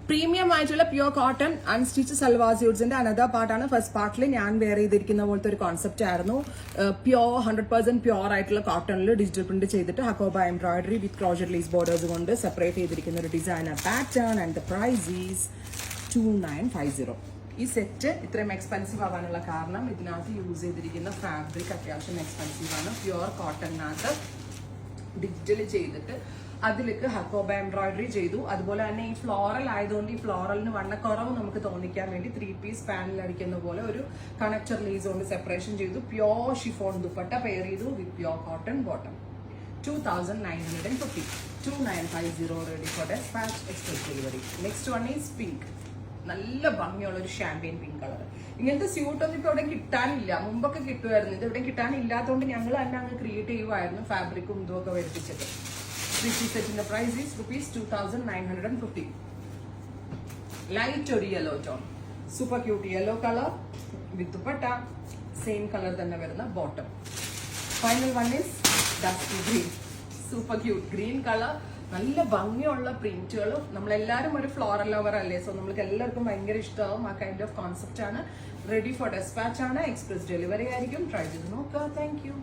Premium ആയിട്ടുള്ള pure cotton unstitch salwar സ്യൂട്ട്സിന്റെ another പാർട്ടാണ്. ഫസ്റ്റ് പാർട്ടിൽ ഞാൻ വെയർ ചെയ്തിരിക്കുന്ന പോലത്തെ ഒരു കോൺസെപ്റ്റ് ആയിരുന്നു. പ്യോർ 100% പ്യോർ ആയിട്ടുള്ള കോട്ടണിൽ ഡിജിറ്റൽ പ്രിന്റ് ചെയ്തിട്ട് Hakoba embroidery with crochet lace borders കൊണ്ട് സെപ്പറേറ്റ് ചെയ്തിരിക്കുന്ന ഒരു designer pattern. And the price is 2950. ഈ സെറ്റ് ഇത്രയും എക്സ്പെൻസീവ് ആവാനുള്ള കാരണം ഇതിനകത്ത് യൂസ് ചെയ്തിരിക്കുന്ന ഫാബ്രിക് അത്യാവശ്യം എക്സ്പെൻസീവ് ആണ്. പ്യുവർ കോട്ടണിനകത്ത് ഡിജിറ്റൽ ചെയ്തിട്ട് അതിലേക്ക് ഹക്കോബ എംബ്രോയിഡറി ചെയ്തു. അതുപോലെ തന്നെ ഈ ഫ്ലോറൽ ആയതുകൊണ്ട് ഈ ഫ്ലോറലിന് വണ്ണക്കുറവ് നമുക്ക് തോന്നിക്കാൻ വേണ്ടി 3 പീസ് പാനൽ അടിക്കുന്ന പോലെ ഒരു കണക്ടർ ലേസ് കൊണ്ട് സെപ്പറേഷൻ ചെയ്തു. പ്യോർ ഷിഫോൺ ദുപ്പട്ട പെയർ ചെയ്തു വിത്ത് pure cotton bottom. 2950. 2950 ready for dispatch, express delivery. Next one is pink. നല്ല ഭംഗിയുള്ള ഒരു ഷാമ്പയിൻ പിങ്ക് കളർ. ഇങ്ങനത്തെ സ്യൂട്ട് ഒന്നും ഇപ്പൊ ഇവിടെ കിട്ടാനില്ല. മുമ്പൊക്കെ കിട്ടുമായിരുന്നു. ഇത് ഇവിടെ കിട്ടാനില്ലാത്തതുകൊണ്ട് ഞങ്ങൾ തന്നെ അങ്ങ് ക്രിയേറ്റ് ചെയ്യുമായിരുന്നു ഫാബ്രിക്കും ഇതും ഒക്കെ വരുത്തിച്ചിട്ട്. 3 piece സെറ്റിന്റെ പ്രൈസ് ഈസ് ₹2950. ലൈറ്റ് ഒരു yellow tone, super cute yellow colour വിത്ത് ദുപ്പട്ട, സെയിം കളർ തന്നെ വരുന്ന bottom. Final one is dusty green, super cute green colour. നല്ല ഭംഗിയുള്ള പ്രിന്റുകളും. നമ്മളെല്ലാവരും ഒരു ഫ്ലോറൽ ലവർ അല്ലേ, സോ നമ്മൾക്ക് എല്ലാവർക്കും ഭയങ്കര ഇഷ്ടമാവും. ആ കൈൻഡ് ഓഫ് കോൺസെപ്റ്റ് ആണ്. റെഡി ഫോർ ഡെസ്പാച്ച് ആണ്. എക്സ്പ്രസ് ഡെലിവറി ആയിരിക്കും. ട്രൈ ചെയ്ത് നോക്കുക. Thank you.